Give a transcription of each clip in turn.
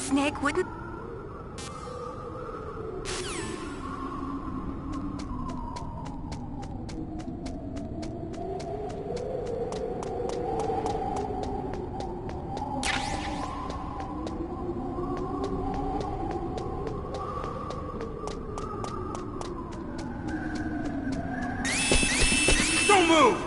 Snake wouldn't... Don't move!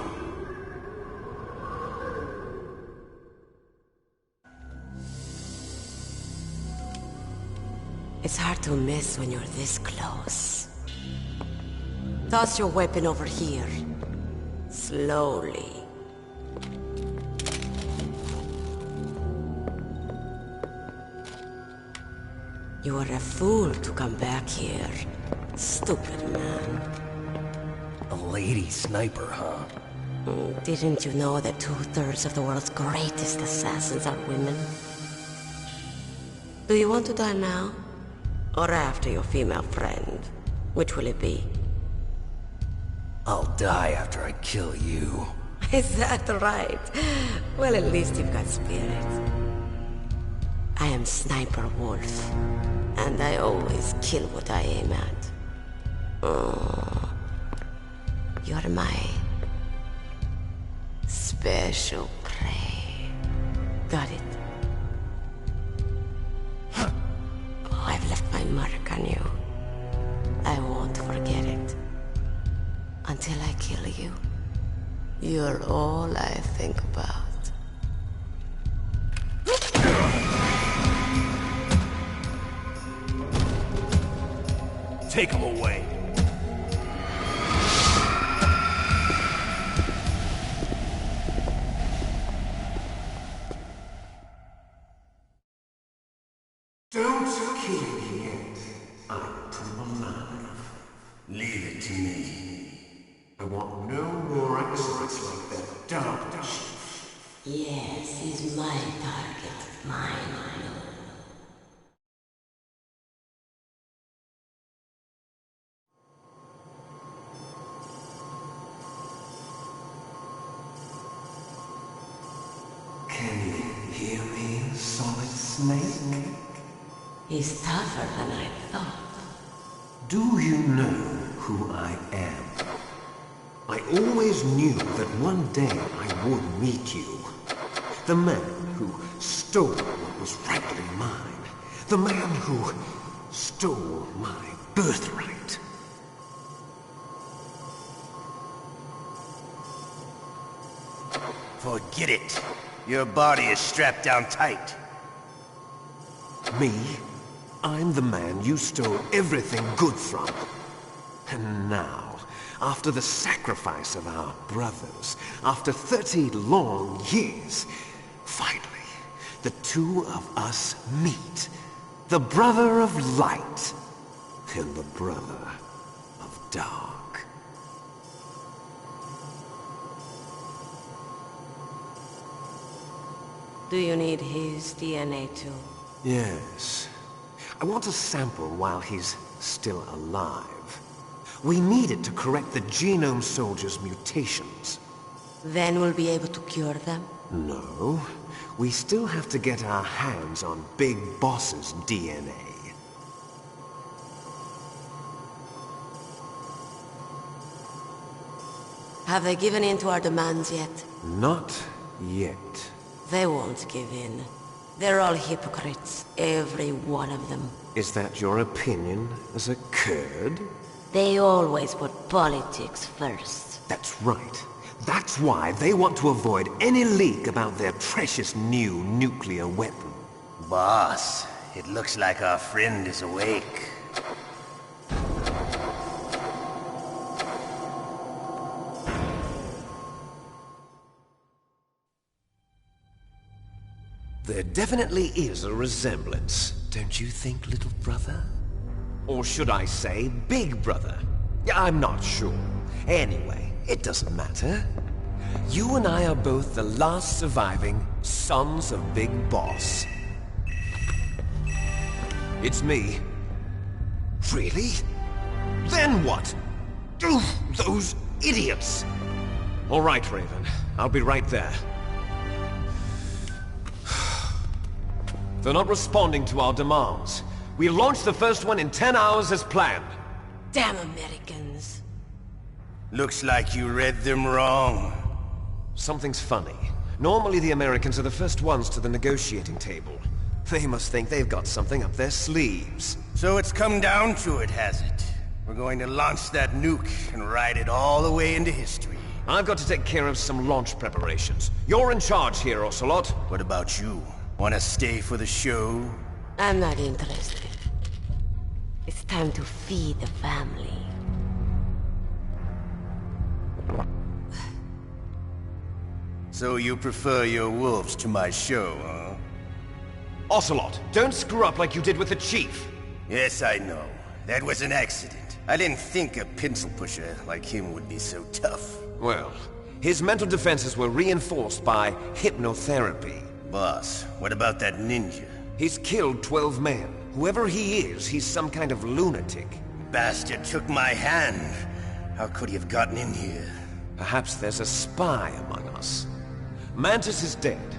It's hard to miss when you're this close. Toss your weapon over here. Slowly. You were a fool to come back here. Stupid man. A lady sniper, huh? Didn't you know that 2/3 of the world's greatest assassins are women? Do you want to die now? Or after your female friend? Which will it be? I'll die after I kill you. Is that right? Well, at least you've got spirit. I am Sniper Wolf, and I always kill what I aim at. Oh, you're my special prey. Got it? I've left my mark on you. I won't forget it. Until I kill you. You're all I think about. Take him away. Don't kill me yet. I'm alive. Leave it to me. I want no more accidents like that dark chief. Yes, he's my target. Mine. Can you hear me, Solid Snake? He's tougher than I thought. Do you know who I am? I always knew that one day I would meet you. The man who stole what was rightly mine. The man who stole my birthright. Forget it. Your body is strapped down tight. Me? I'm the man you stole everything good from. And now, after the sacrifice of our brothers, after 30 long years, finally, the two of us meet. The brother of light and the brother of dark. Do you need his DNA too? Yes. I want a sample while he's still alive. We need it to correct the Genome Soldier's mutations. Then we'll be able to cure them? No. We still have to get our hands on Big Boss's DNA. Have they given in to our demands yet? Not yet. They won't give in. They're all hypocrites, every one of them. Is that your opinion as a Kurd? They always put politics first. That's right. That's why they want to avoid any leak about their precious new nuclear weapon. Boss, it looks like our friend is awake. There definitely is a resemblance, don't you think, little brother? Or should I say, big brother? I'm not sure. Anyway, it doesn't matter. You and I are both the last surviving sons of Big Boss. It's me. Really? Then what? Oof, those idiots! All right, Raven. I'll be right there. They're not responding to our demands. We launched the first one in 10 hours as planned. Damn Americans. Looks like you read them wrong. Something's funny. Normally the Americans are the first ones to the negotiating table. They must think they've got something up their sleeves. So it's come down to it, has it? We're going to launch that nuke and ride it all the way into history. I've got to take care of some launch preparations. You're in charge here, Ocelot. What about you? Wanna stay for the show? I'm not interested. It's time to feed the family. So you prefer your wolves to my show, huh? Ocelot, don't screw up like you did with the Chief. Yes, I know. That was an accident. I didn't think a pencil pusher like him would be so tough. Well, his mental defenses were reinforced by hypnotherapy. Boss, what about that ninja? He's killed 12 men. Whoever he is, he's some kind of lunatic. Bastard took my hand. How could he have gotten in here? Perhaps there's a spy among us. Mantis is dead.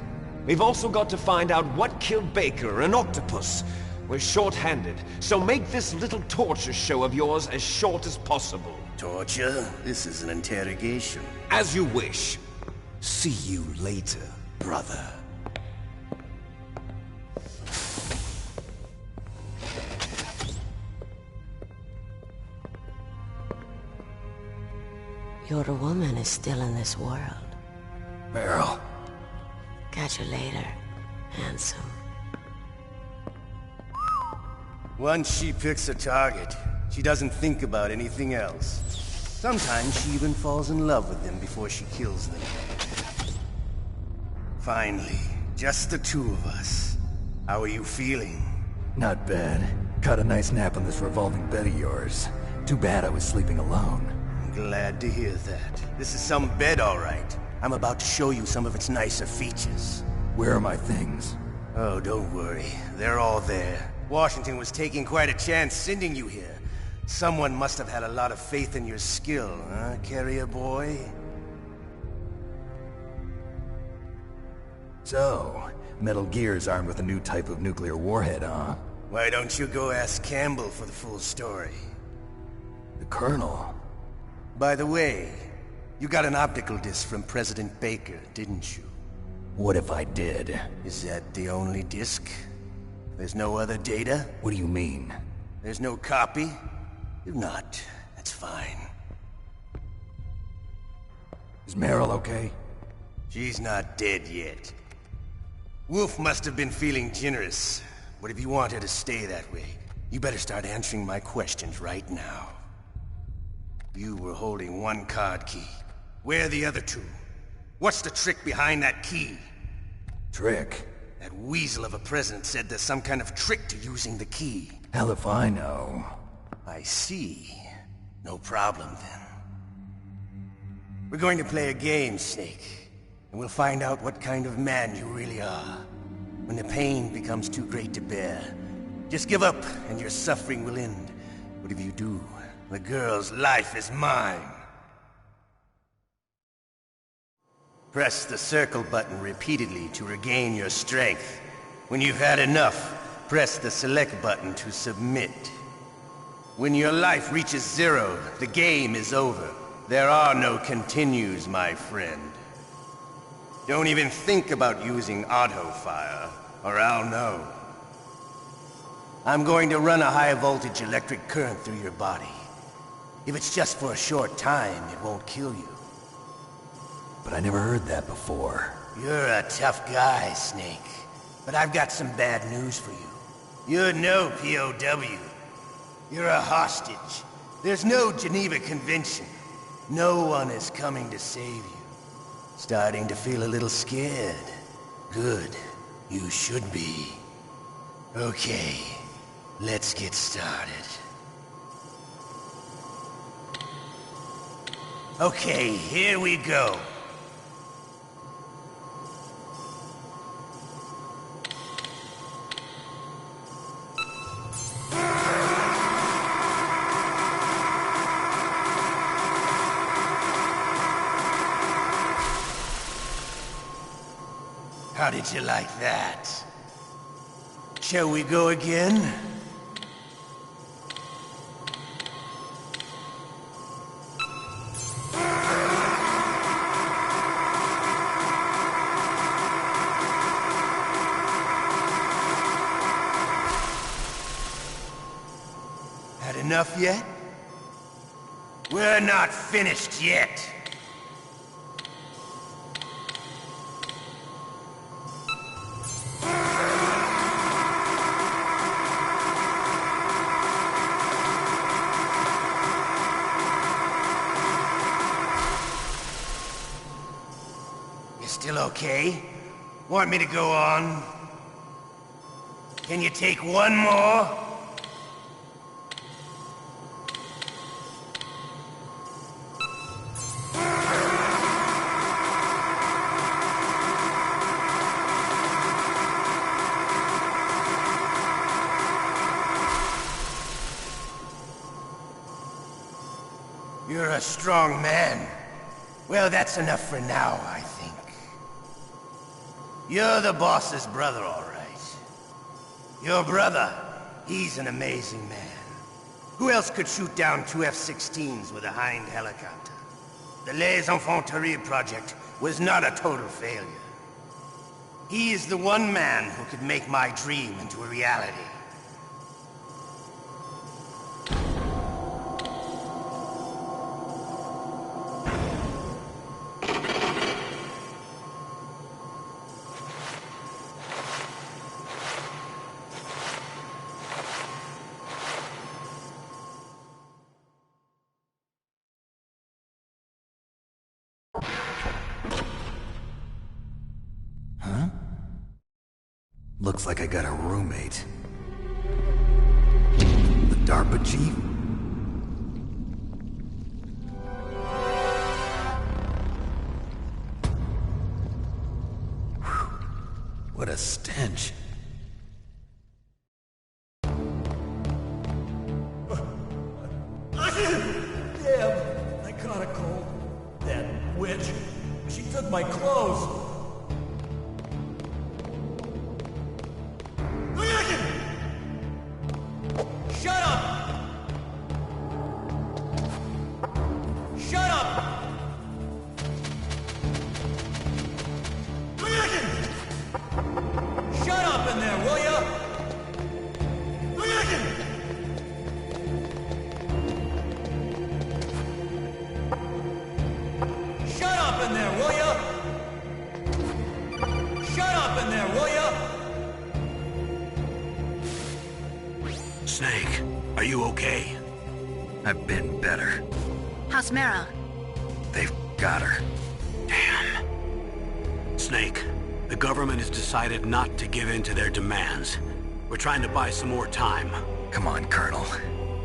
We've also got to find out what killed Baker and Octopus. We're short-handed, so make this little torture show of yours as short as possible. Torture? This is an interrogation. As you wish. See you later, brother. Your woman is still in this world. Meryl. Catch you later, handsome. Once she picks a target, she doesn't think about anything else. Sometimes she even falls in love with them before she kills them. Finally, just the two of us. How are you feeling? Not bad. Caught a nice nap on this revolving bed of yours. Too bad I was sleeping alone. I'm glad to hear that. This is some bed, all right. I'm about to show you some of its nicer features. Where are my things? Oh, don't worry. They're all there. Washington was taking quite a chance sending you here. Someone must have had a lot of faith in your skill, huh, carrier boy? So, Metal Gear's armed with a new type of nuclear warhead, huh? Why don't you go ask Campbell for the full story? The Colonel? By the way, you got an optical disc from President Baker, didn't you? What if I did? Is that the only disc? There's no other data? What do you mean? There's no copy? If not, that's fine. Is Meryl okay? She's not dead yet. Wolf must have been feeling generous. But if you want her to stay that way, you better start answering my questions right now. You were holding one card key. Where are the other two? What's the trick behind that key? Trick? That weasel of a president said there's some kind of trick to using the key. Hell if I know. I see. No problem, then. We're going to play a game, Snake. And we'll find out what kind of man you really are. When the pain becomes too great to bear, just give up and your suffering will end. But if you do, the girl's life is mine. Press the circle button repeatedly to regain your strength. When you've had enough, press the select button to submit. When your life reaches 0, the game is over. There are no continues, my friend. Don't even think about using auto-fire, or I'll know. I'm going to run a high-voltage electric current through your body. If it's just for a short time, it won't kill you. But I never heard that before. You're a tough guy, Snake. But I've got some bad news for you. You're no POW. You're a hostage. There's no Geneva Convention. No one is coming to save you. Starting to feel a little scared. Good. You should be. Okay. Let's get started. Okay, here we go. How did you like that? Shall we go again? Had enough yet? We're not finished yet. Still okay? Want me to go on? Can you take one more? You're a strong man. Well, that's enough for now, I think. You're the boss's brother, all right. Your brother, he's an amazing man. Who else could shoot down two F-16s with a Hind helicopter? The Les Infanteries project was not a total failure. He is the one man who could make my dream into a reality. Looks like I got a roommate. The DARPA chief? Whew. What a stench. Damn, I caught a cold. That witch, she took my clothes. Shut up! Shut up! Shut up in there, will ya? Shut up in there, will ya? Shut up in there, will ya? Snake, are you okay? I've been better. How's Meryl? They've got her. Damn. Snake, the government has decided not to give in to their demands. We're trying to buy some more time. Come on, Colonel.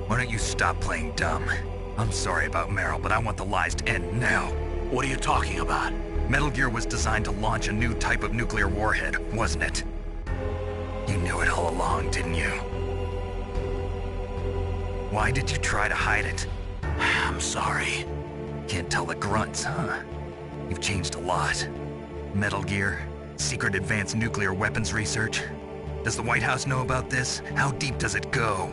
Why don't you stop playing dumb? I'm sorry about Meryl, but I want the lies to end now. What are you talking about? Metal Gear was designed to launch a new type of nuclear warhead, wasn't it? You knew it all along, didn't you? Why did you try to hide it? I'm sorry. Can't tell the grunts, huh? You've changed a lot. Metal Gear, secret advanced nuclear weapons research. Does the White House know about this? How deep does it go?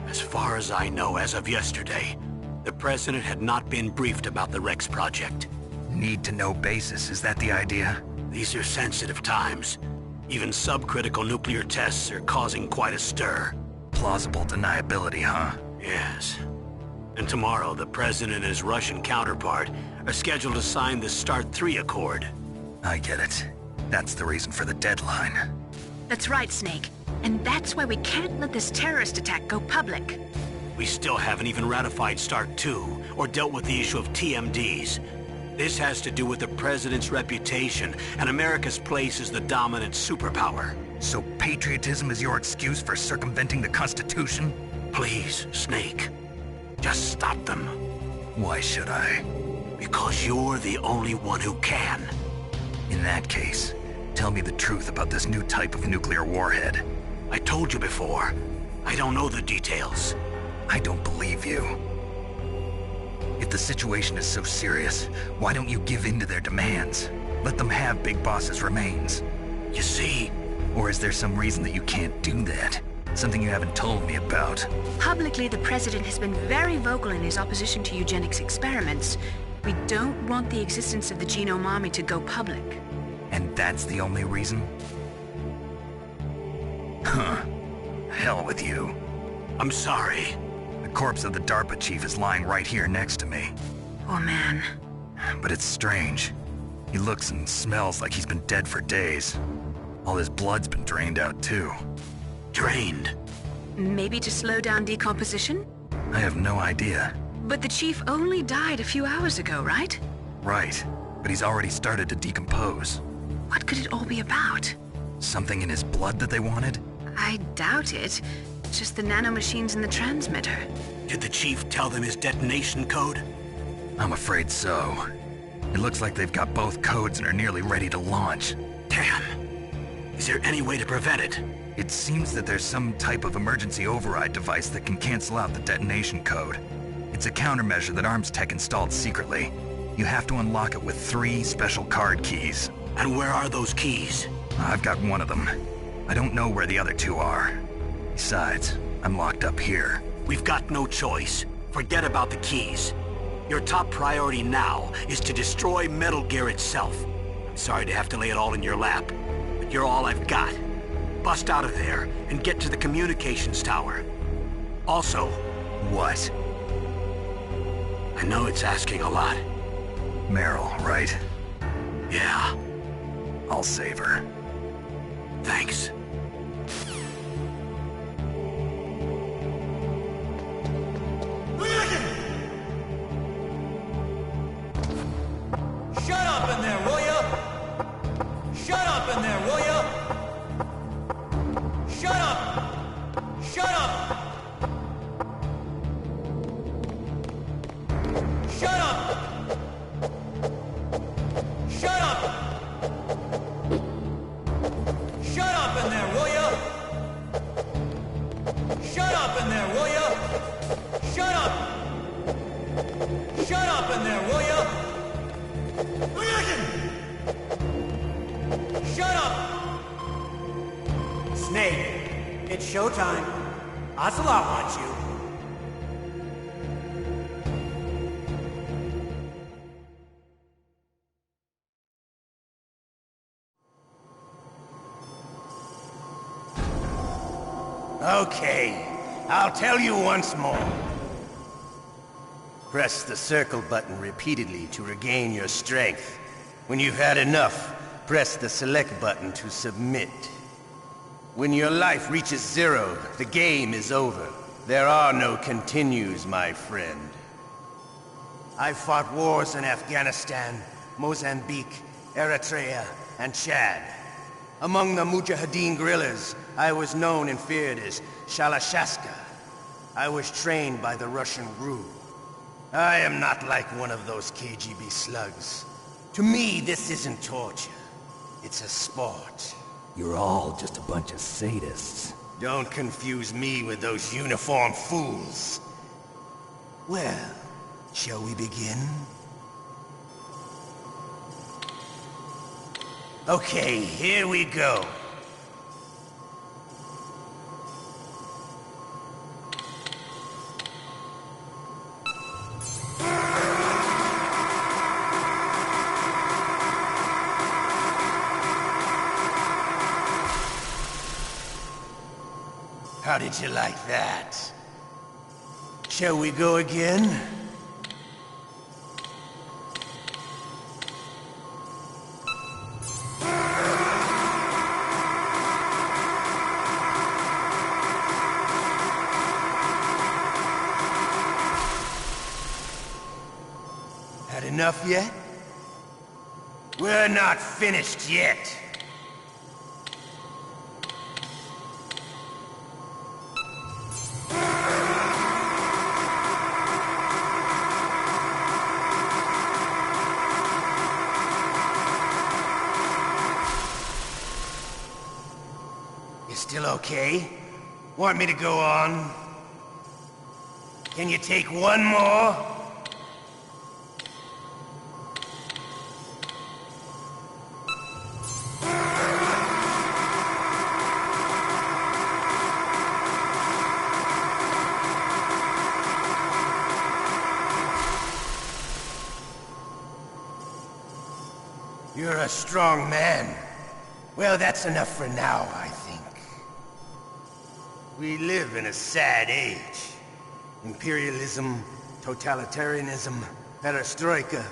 As far as I know, as of yesterday, the President had not been briefed about the Rex project. Need-to-know basis, is that the idea? These are sensitive times. Even subcritical nuclear tests are causing quite a stir. Plausible deniability, huh? Yes. And tomorrow, the President and his Russian counterpart are scheduled to sign the START 3 Accord. I get it. That's the reason for the deadline. That's right, Snake. And that's why we can't let this terrorist attack go public. We still haven't even ratified START 2 or dealt with the issue of TMDs. This has to do with the President's reputation and America's place as the dominant superpower. So patriotism is your excuse for circumventing the Constitution? Please, Snake. Just stop them. Why should I? Because you're the only one who can. In that case, tell me the truth about this new type of nuclear warhead. I told you before. I don't know the details. I don't believe you. If the situation is so serious, why don't you give in to their demands? Let them have Big Boss's remains. You see, Or is there some reason that you can't do that? Something you haven't told me about? Publicly, the president has been very vocal in his opposition to eugenics experiments. We don't want the existence of the Genome Army to go public. And that's the only reason? Huh. Hell with you. I'm sorry. The corpse of the DARPA chief is lying right here next to me. Oh man. But it's strange. He looks and smells like he's been dead for days. All his blood's been drained out too. Drained? Maybe to slow down decomposition? I have no idea. But the chief only died a few hours ago, right? Right, but he's already started to decompose. What could it all be about? Something in his blood that they wanted? I doubt it. Just the nanomachines in the transmitter. Did the chief tell them his detonation code? I'm afraid so. It looks like they've got both codes and are nearly ready to launch. Damn. Is there any way to prevent it? It seems that there's some type of emergency override device that can cancel out the detonation code. It's a countermeasure that ArmsTech installed secretly. You have to unlock it with 3 special card keys. And where are those keys? I've got one of them. I don't know where the other 2 are. Besides, I'm locked up here. We've got no choice. Forget about the keys. Your top priority now is to destroy Metal Gear itself. I'm sorry to have to lay it all in your lap, but you're all I've got. Bust out of there and get to the communications tower. Also... What? I know it's asking a lot. Meryl, right? Yeah. I'll save her. Thanks. Shut up in there, will ya? Shut up in there, will ya? Shut up! Shut up! Shut up! Shut up! Shut up in there, will ya? Shut up in there, will ya? Shut up! Shut up in there, will ya? Shut up! Snake, it's showtime. Ocelot wants you. Okay, I'll tell you once more. Press the circle button repeatedly to regain your strength. When you've had enough, press the select button to submit. When your life reaches 0, the game is over. There are no continues, my friend. I've fought wars in Afghanistan, Mozambique, Eritrea, and Chad. Among the Mujahideen guerrillas, I was known and feared as Shalashaska. I was trained by the Russian GRU. I am not like one of those KGB slugs. To me, this isn't torture. It's a sport. You're all just a bunch of sadists. Don't confuse me with those uniformed fools. Well, shall we begin? Okay, here we go. How did you like that? Shall we go again? Had enough yet? We're not finished yet. Still okay? Want me to go on? Can you take one more? You're a strong man. Well, that's enough for now, I think. We live in a sad age. Imperialism, totalitarianism, perestroika.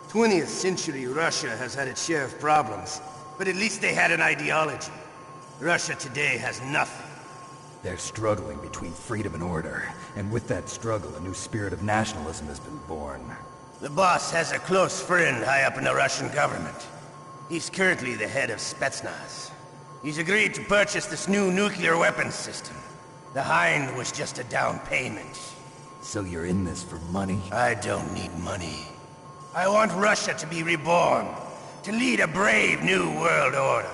20th century Russia has had its share of problems, but at least they had an ideology. Russia today has nothing. They're struggling between freedom and order, and with that struggle, a new spirit of nationalism has been born. The boss has a close friend high up in the Russian government. He's currently the head of Spetsnaz. He's agreed to purchase this new nuclear weapons system. The Hind was just a down payment. So you're in this for money? I don't need money. I want Russia to be reborn, to lead a brave new world order.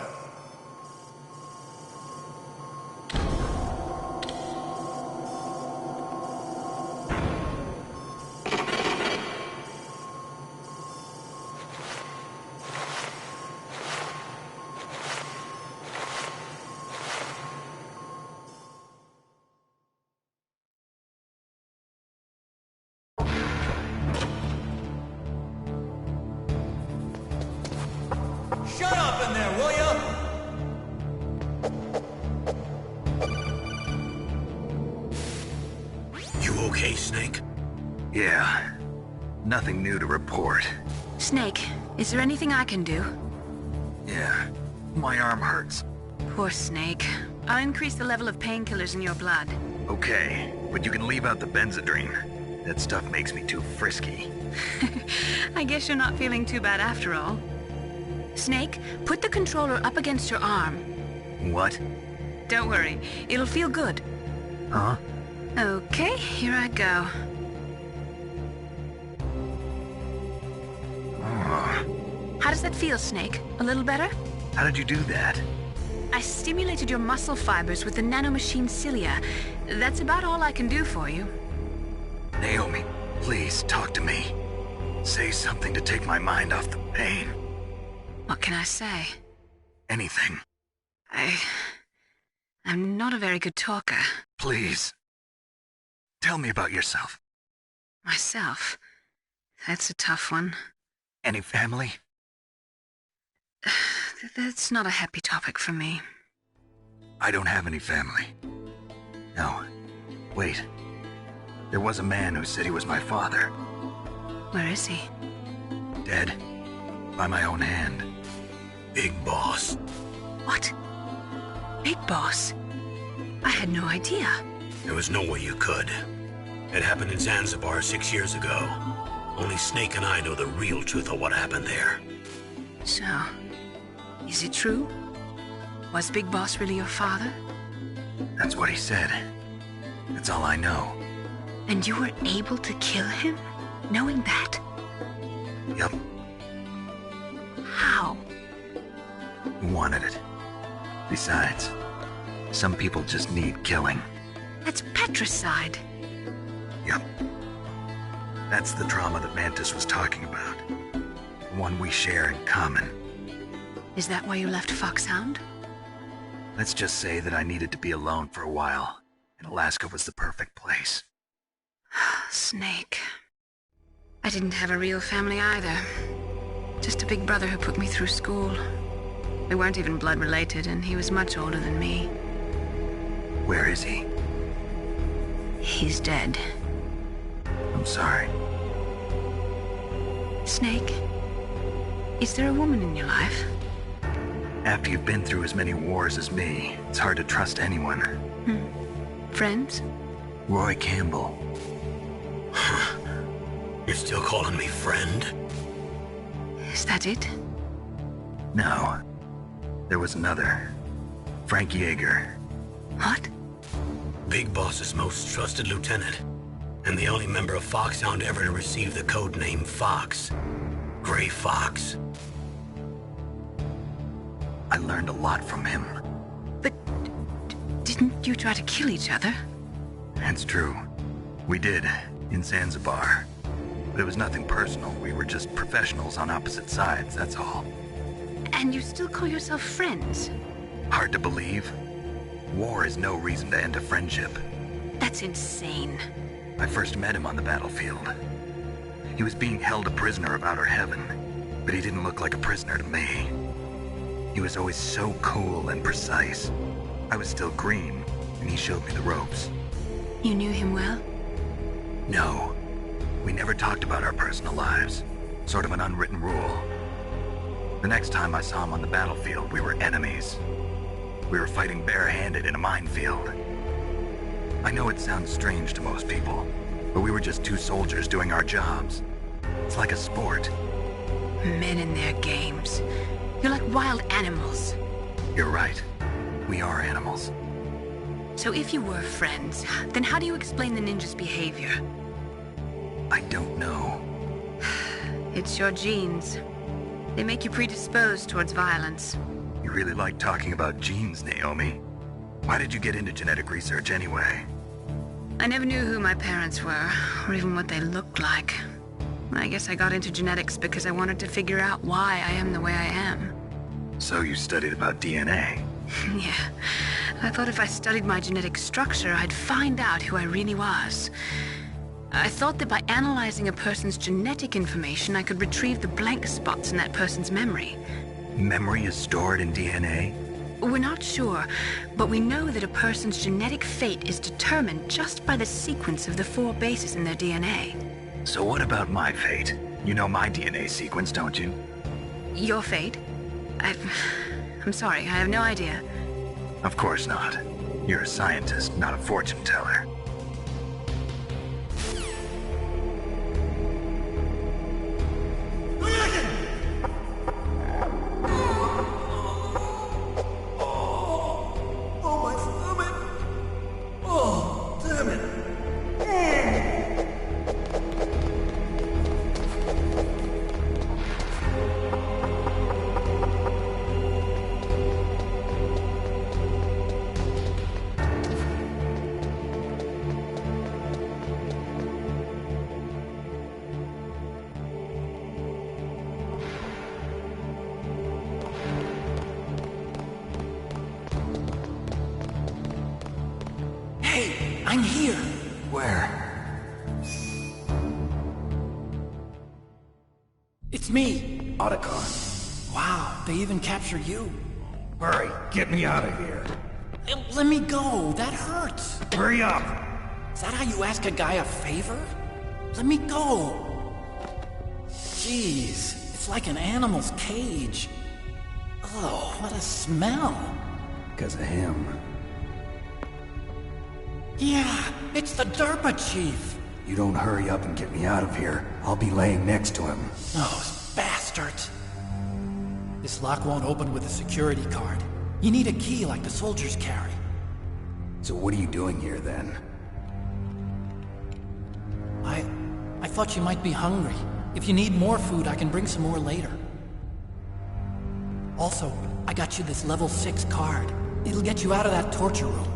Shut up in there, will ya? You okay, Snake? Yeah. Nothing new to report. Snake, is there anything I can do? Yeah. My arm hurts. Poor Snake. I'll increase the level of painkillers in your blood. Okay, but you can leave out the Benzedrine. That stuff makes me too frisky. I guess you're not feeling too bad after all. Snake, put the controller up against your arm. What? Don't worry, it'll feel good. Huh? Okay, here I go. How does that feel, Snake? A little better? How did you do that? I stimulated your muscle fibers with the nanomachine cilia. That's about all I can do for you. Naomi, please talk to me. Say something to take my mind off the pain. What can I say? Anything. I'm not a very good talker. Please. Tell me about yourself. Myself? That's a tough one. Any family? That's not a happy topic for me. I don't have any family. No. Wait. There was a man who said he was my father. Where is he? Dead. By my own hand. Big Boss. What? Big Boss? I had no idea. There was no way you could. It happened in Zanzibar 6 years ago. Only Snake and I know the real truth of what happened there. So, is it true? Was Big Boss really your father? That's what he said. That's all I know. And you were able to kill him, knowing that? Yup. How? He wanted it. Besides, some people just need killing. That's patricide. Yup. That's the trauma that Mantis was talking about. The one we share in common. Is that why you left Foxhound? Let's just say that I needed to be alone for a while, and Alaska was the perfect place. Snake. I didn't have a real family either. Just a big brother who put me through school. We weren't even blood related, and he was much older than me. Where is he? He's dead. I'm sorry. Snake, is there a woman in your life? After you've been through as many wars as me, it's hard to trust anyone. Friends? Roy Campbell. You're still calling me friend? Is that it? No. There was another. Frank Yeager. What? Big Boss's most trusted lieutenant, and the only member of Foxhound ever to receive the code name Fox. Gray Fox. I learned a lot from him. But didn't you try to kill each other? That's true. We did, in Zanzibar. But it was nothing personal. We were just professionals on opposite sides, that's all. And you still call yourself friends? Hard to believe. War is no reason to end a friendship. That's insane. I first met him on the battlefield. He was being held a prisoner of Outer Heaven. but he didn't look like a prisoner to me. He was always so cool and precise. I was still green, and he showed me the ropes. You knew him well? No. We never talked about our personal lives. Sort of an unwritten rule. The next time I saw him on the battlefield, we were enemies. We were fighting barehanded in a minefield. I know it sounds strange to most people, but we were just two soldiers doing our jobs. It's like a sport. Men and their games. You're like wild animals. You're right. We are animals. So if you were friends, then how do you explain the ninja's behavior? I don't know. It's your genes. They make you predisposed towards violence. You really like talking about genes, Naomi. Why did you get into genetic research anyway? I never knew who my parents were, or even what they looked like. I guess I got into genetics because I wanted to figure out why I am the way I am. So you studied about DNA? Yeah. I thought if I studied my genetic structure, I'd find out who I really was. I thought that by analyzing a person's genetic information, I could retrieve the blank spots in that person's memory. Memory is stored in DNA? We're not sure, but we know that a person's genetic fate is determined just by the sequence of the 4 bases in their DNA. So what about my fate? You know my DNA sequence, don't you? Your fate? I'm sorry, I have no idea. Of course not. You're a scientist, not a fortune teller. Oh, my stomach! Oh, damn it! Hey, I'm here. Where? It's me. Otacon. Wow, they even captured you. Hurry, get me out of here. Let me go. That hurts. Hurry up! Is that how you ask a guy a favor? Let me go. Jeez, it's like an animal's cage. Oh, what a smell. Because of him. Yeah, it's the Derpa Chief. You don't hurry up and get me out of here, I'll be laying next to him. Those bastards. This lock won't open with a security card. You need a key like the soldiers carry. So what are you doing here then? I thought you might be hungry. If you need more food, I can bring some more later. Also, I got you this level 6 card. It'll get you out of that torture room.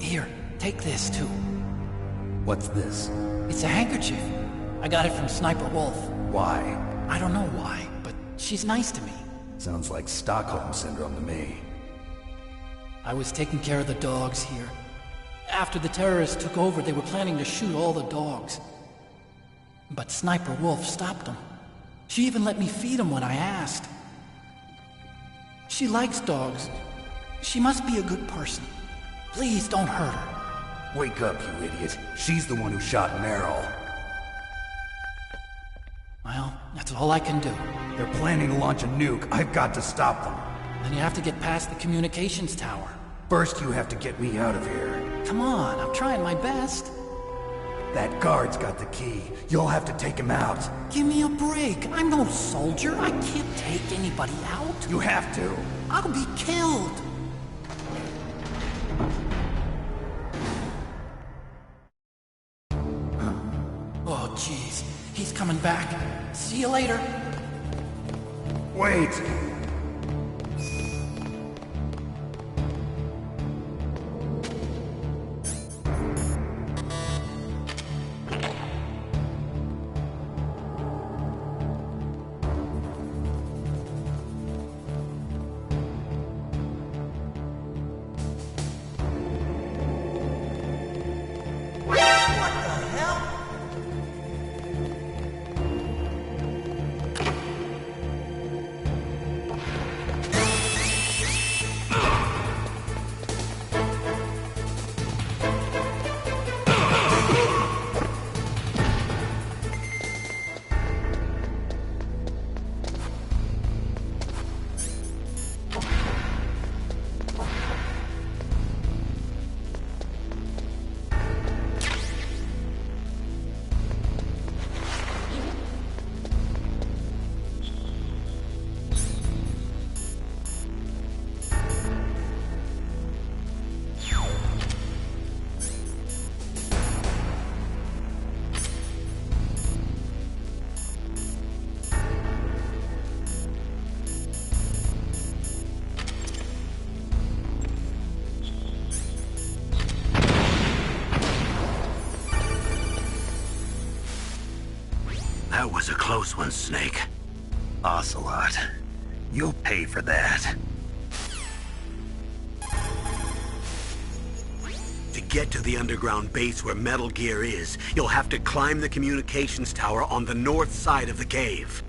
Here, take this too. What's this? It's a handkerchief. I got it from Sniper Wolf. Why? I don't know why, but she's nice to me. Sounds like Stockholm Syndrome to me. I was taking care of the dogs here. After the terrorists took over, they were planning to shoot all the dogs. But Sniper Wolf stopped them. She even let me feed them when I asked. She likes dogs. She must be a good person. Please don't hurt her. Wake up, you idiot. She's the one who shot Meryl. Well, that's all I can do. They're planning to launch a nuke. I've got to stop them. Then you have to get past the communications tower. First, you have to get me out of here. Come on, I'm trying my best. That guard's got the key. You'll have to take him out. Give me a break. I'm no soldier. I can't take anybody out. You have to. I'll be killed. Oh, jeez. He's coming back. See you later. Wait. That was a close one, Snake. Ocelot, you'll pay for that. To get to the underground base where Metal Gear is, you'll have to climb the communications tower on the north side of the cave.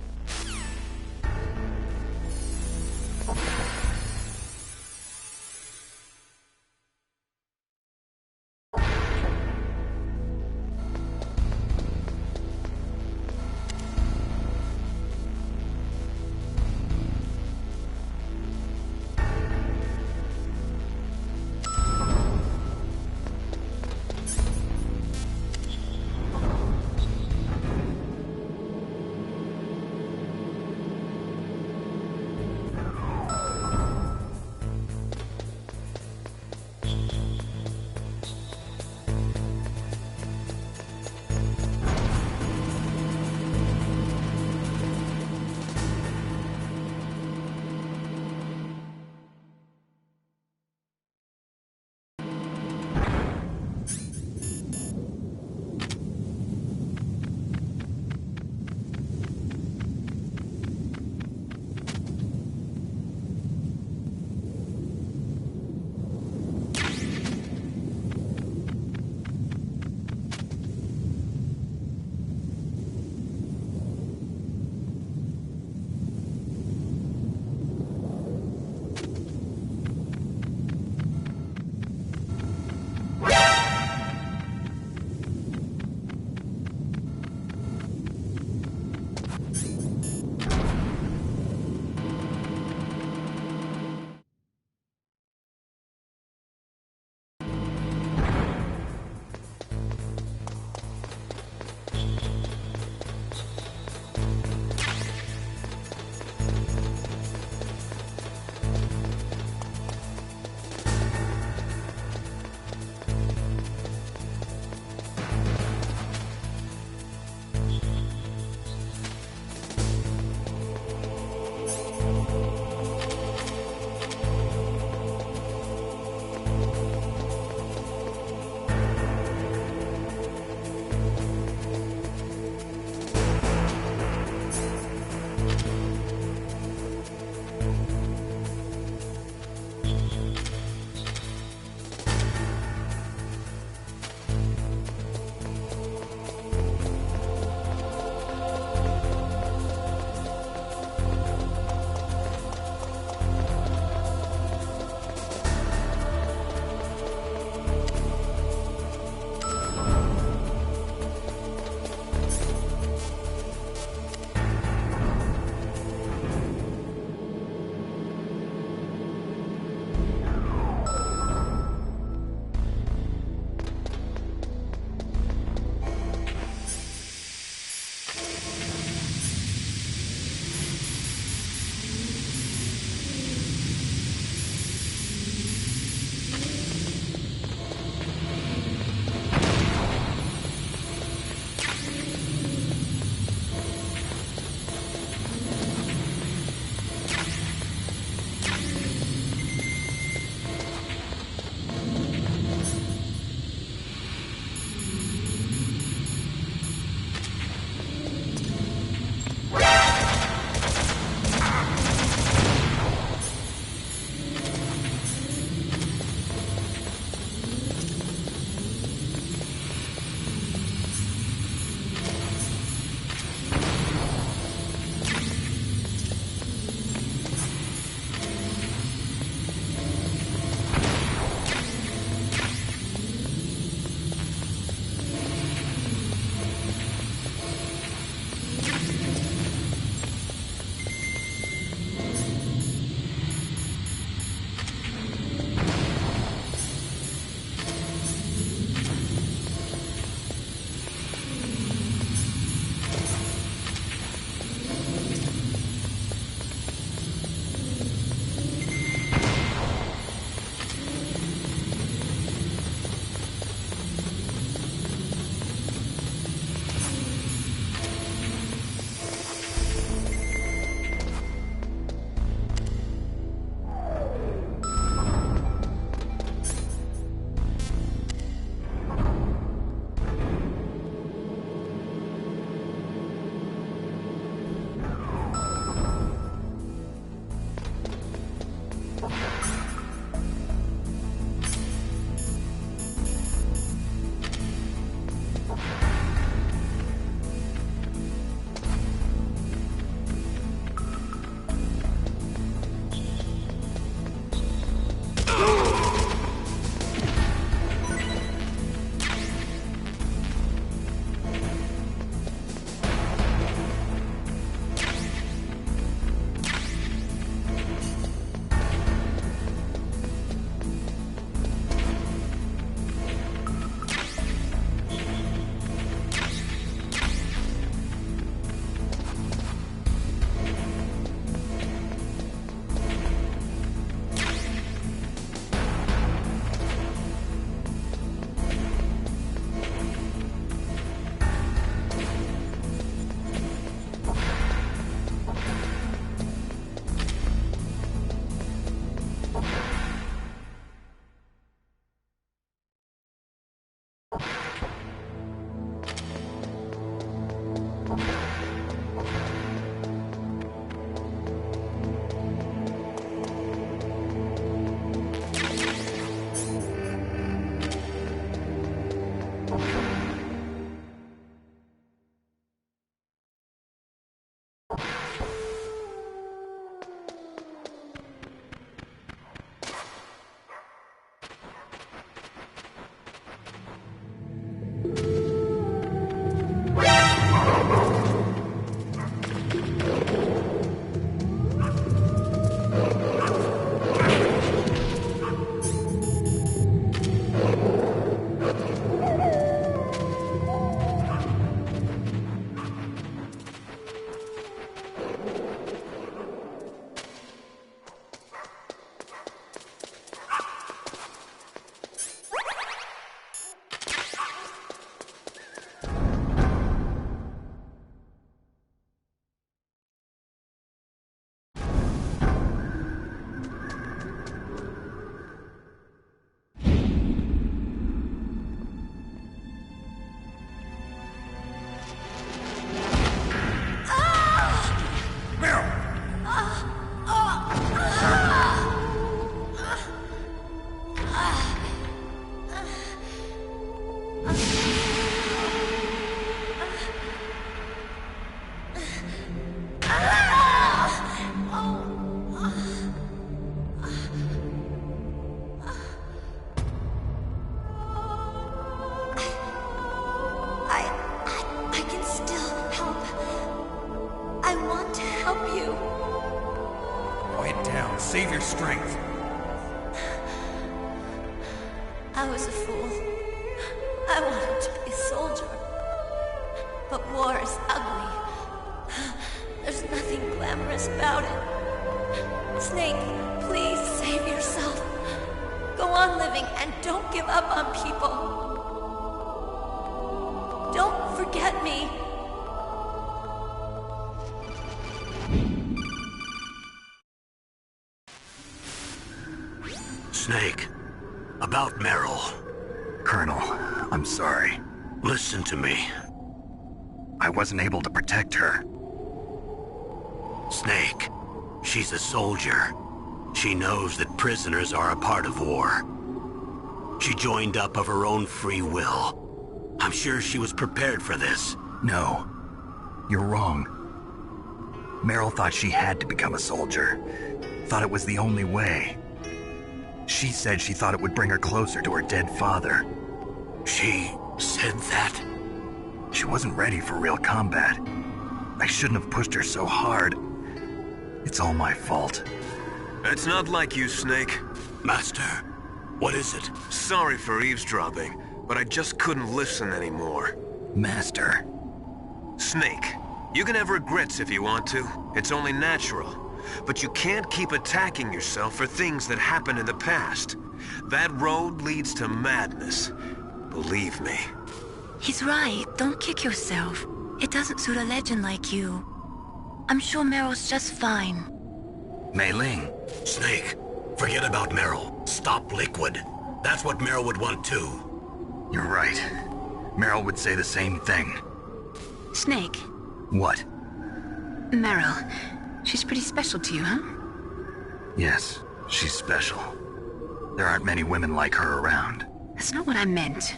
your strength. I was a fool. I wanted to be a soldier. But war is ugly. There's nothing glamorous about it. Snake, please save yourself. Go on living and don't give up on people. Don't forget me. Snake, about Meryl. Colonel, I'm sorry. Listen to me. I wasn't able to protect her. Snake, she's a soldier. She knows that prisoners are a part of war. She joined up of her own free will. I'm sure she was prepared for this. No, you're wrong. Meryl thought she had to become a soldier. Thought it was the only way. She said she thought it would bring her closer to her dead father. She said that? She wasn't ready for real combat. I shouldn't have pushed her so hard. It's all my fault. It's not like you, Snake. Master, what is it? Sorry for eavesdropping, but I just couldn't listen anymore. Master. Snake, you can have regrets if you want to. It's only natural. But you can't keep attacking yourself for things that happened in the past. That road leads to madness. Believe me. He's right. Don't kick yourself. It doesn't suit a legend like you. I'm sure Meryl's just fine. Mei Ling. Snake, forget about Meryl. Stop Liquid. That's what Meryl would want too. You're right. Meryl would say the same thing. Snake, What? Meryl. She's pretty special to you, huh? Yes, she's special. There aren't many women like her around. That's not what I meant.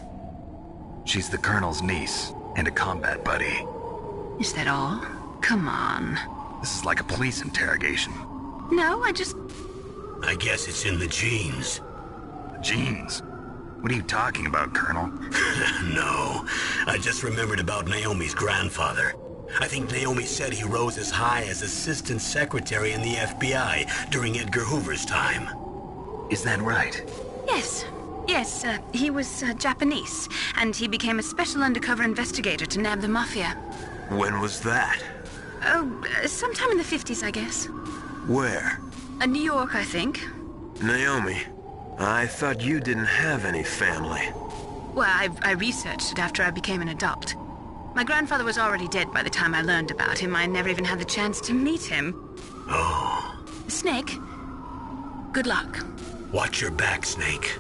She's the Colonel's niece and a combat buddy. Is that all? Come on. This is like a police interrogation. No, I guess it's in the genes. Genes? What are you talking about, Colonel? No, I just remembered about Naomi's grandfather. I think Naomi said he rose as high as assistant secretary in the FBI during Edgar Hoover's time. Is that right? Yes. Yes, he was Japanese, and he became a special undercover investigator to nab the mafia. When was that? Oh, sometime in the 50s, I guess. Where? New York, I think. Naomi, I thought you didn't have any family. Well, I researched it after I became an adult. My grandfather was already dead by the time I learned about him. I never even had the chance to meet him. Oh. Snake, good luck. Watch your back, Snake.